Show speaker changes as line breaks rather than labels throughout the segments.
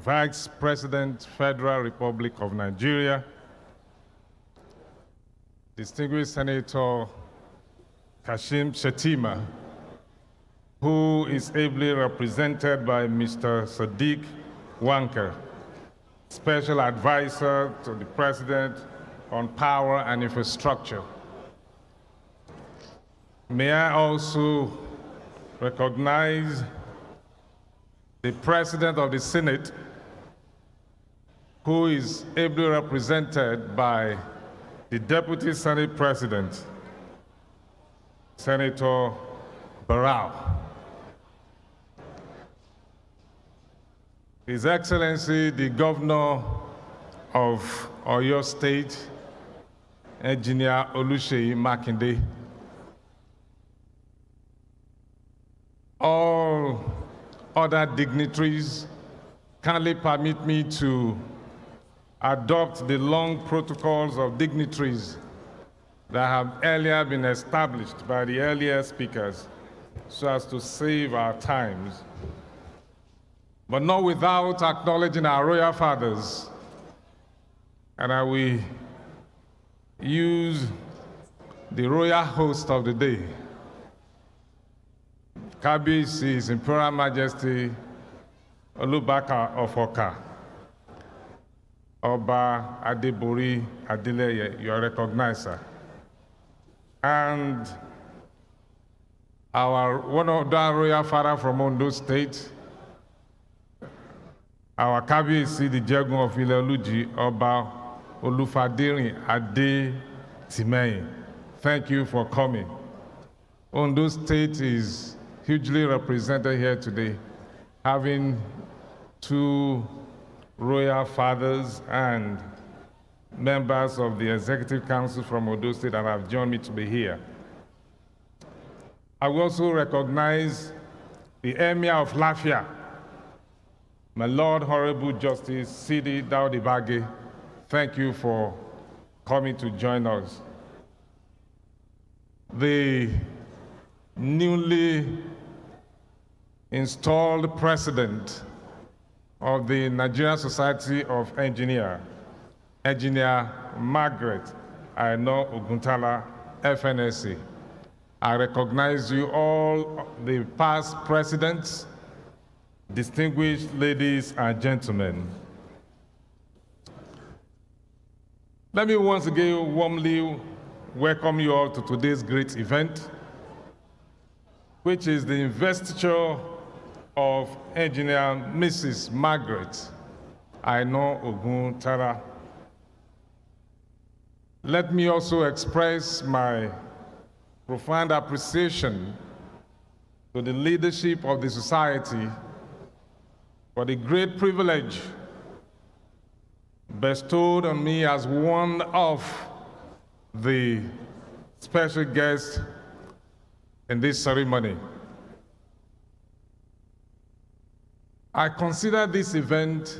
Vice President, Federal Republic of Nigeria, distinguished Senator Kashim Shettima, who is ably represented by Mr. Sadiq Wanker, Special Advisor to the President on Power and Infrastructure. May I also recognize the President of the Senate, who is ably represented by the Deputy Senate President, Senator Barrow. His Excellency, the Governor of Oyo State, Engineer Oluseyi Makinde, all other dignitaries, kindly permit me to adopt the long protocols of dignitaries that have earlier been established by the earlier speakers so as to save our times, but not without acknowledging our royal fathers. And I will use the royal host of the day, Kabiyesi, His Imperial Majesty Olubaka of Oka, Oba Adebori Adeleye, you are recognized, sir. And one of the royal father from Ondo State, our Kabiyesi, the Jagun of Ile-Oluji, Oba Olufadirin Ade Timeyin. Thank you for coming. Ondo State is hugely represented here today, having two royal fathers and members of the Executive Council from Ondo State that have joined me to be here. I will also recognize the Emir of Lafia, my Lord Honorable Justice Sidi Daudi Bage. Thank you for coming to join us. The newly installed president of the Nigerian Society of Engineers, Engineer Magaret, Aina Oguntala, FNSE. I recognize you all, the past presidents, distinguished ladies and gentlemen. Let me once again warmly welcome you all to today's great event, which is the investiture of Engineer Mrs. Magaret Aina Oguntala. Let me also express my profound appreciation to the leadership of the society for the great privilege bestowed on me as one of the special guests in this ceremony. I consider this event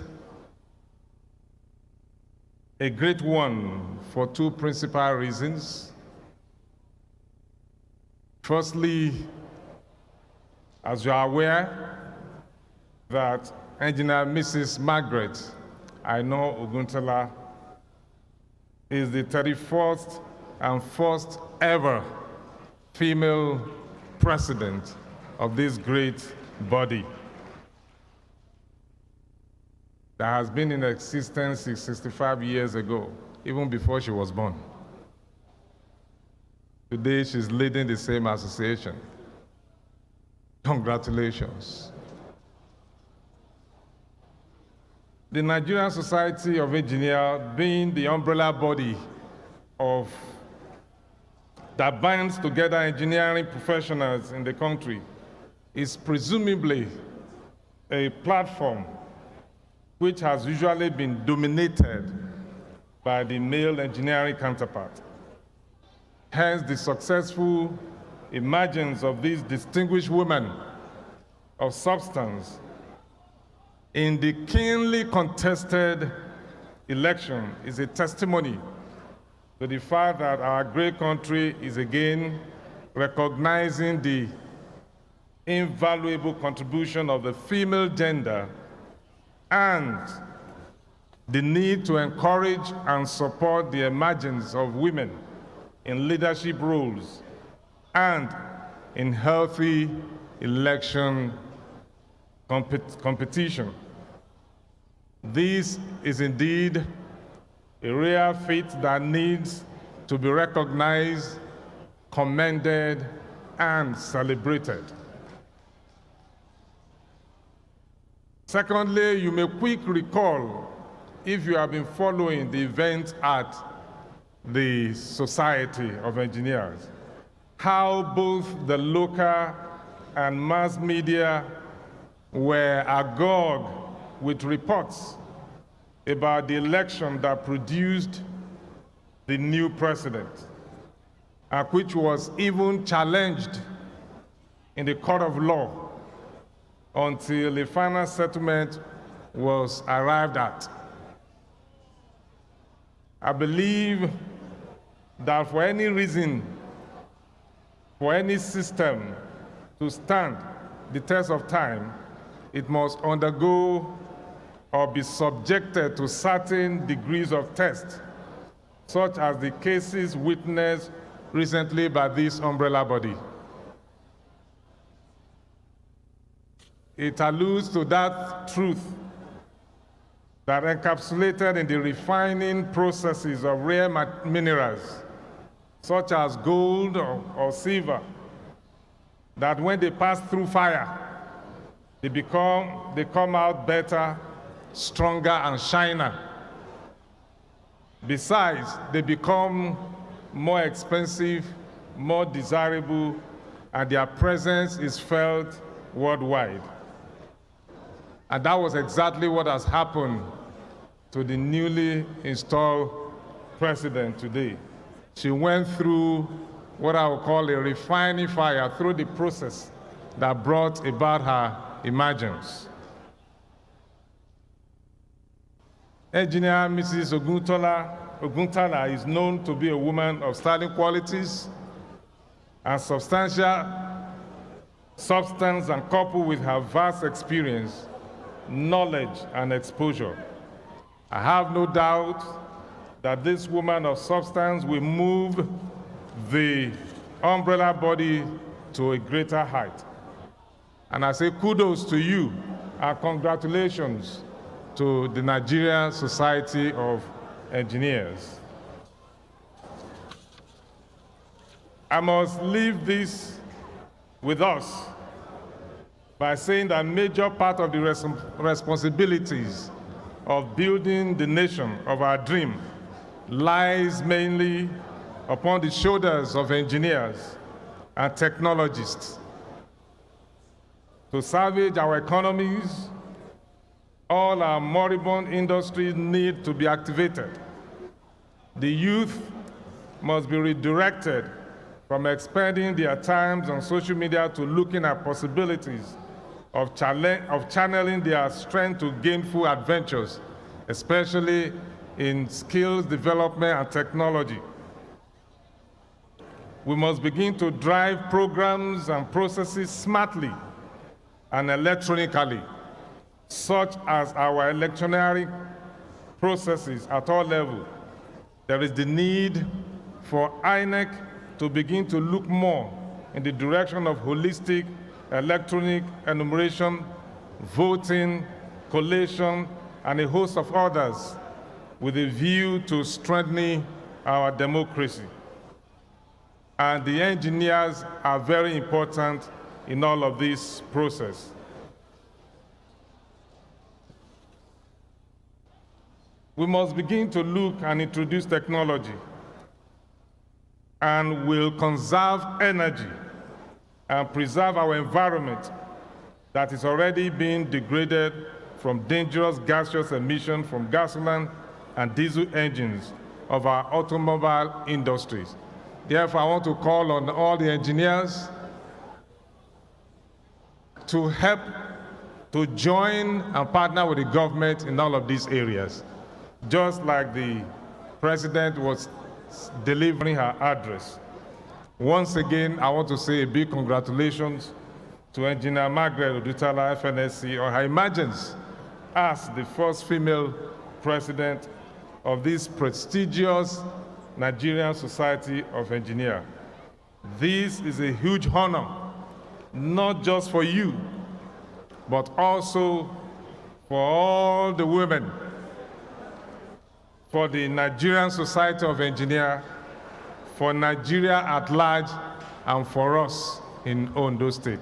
a great one for two principal reasons. Firstly, as you are aware, that Engineer Mrs. Magaret Aina Oguntala is the 31st and first ever female president of this great body that has been in existence 65 years ago, even before she was born. Today, she's leading the same association. Congratulations. The Nigerian Society of Engineers, being the umbrella body that binds together engineering professionals in the country, is presumably a platform which has usually been dominated by the male engineering counterpart. Hence, the successful emergence of these distinguished women of substance in the keenly contested election is a testimony to the fact that our great country is again recognizing the invaluable contribution of the female gender and the need to encourage and support the emergence of women in leadership roles and in healthy election competition. This is indeed a rare feat that needs to be recognized, commended, and celebrated. Secondly, you may quickly recall, if you have been following the events at the Society of Engineers, how both the local and mass media were agog with reports about the election that produced the new president, and which was even challenged in the court of law until a final settlement was arrived at. I believe that for any reason, for any system to stand the test of time, it must undergo or be subjected to certain degrees of test, such as the cases witnessed recently by this umbrella body. It alludes to that truth that encapsulated in the refining processes of rare minerals, such as gold or silver, that when they pass through fire, they come out better, stronger, and shiner. Besides, they become more expensive, more desirable, and their presence is felt worldwide. And that was exactly what has happened to the newly installed president today. She went through what I would call a refining fire through the process that brought about her emergence. Engineer Mrs. Oguntala is known to be a woman of sterling qualities and substantial substance, and coupled with her vast experience, knowledge, and exposure, I have no doubt that this woman of substance will move the umbrella body to a greater height. And I say kudos to you and congratulations to the Nigerian Society of Engineers. I must leave this with us by saying that a major part of the responsibilities of building the nation of our dream lies mainly upon the shoulders of engineers and technologists. To salvage our economies, all our moribund industries need to be activated. The youth must be redirected from expending their times on social media to looking at possibilities of channeling their strength to gainful adventures, especially in skills development and technology. We must begin to drive programs and processes smartly and electronically, such as our electioneering processes at all levels. There is the need for INEC to begin to look more in the direction of holistic electronic enumeration, voting, collation, and a host of others with a view to strengthening our democracy. And the engineers are very important in all of this process. We must begin to look and introduce technology, and will conserve energy and preserve our environment that is already being degraded from dangerous gaseous emission from gasoline and diesel engines of our automobile industries. Therefore, I want to call on all the engineers to help to join and partner with the government in all of these areas, just like the President was delivering her address. Once again, I want to say a big congratulations to Engineer Magaret Oguntala, FNSE, on her emergence as the first female president of this prestigious Nigerian Society of Engineers. This is a huge honor, not just for you, but also for all the women, for the Nigerian Society of Engineers, for Nigeria at large, and for us in Ondo State.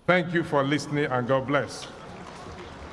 Thank you for listening, and God bless.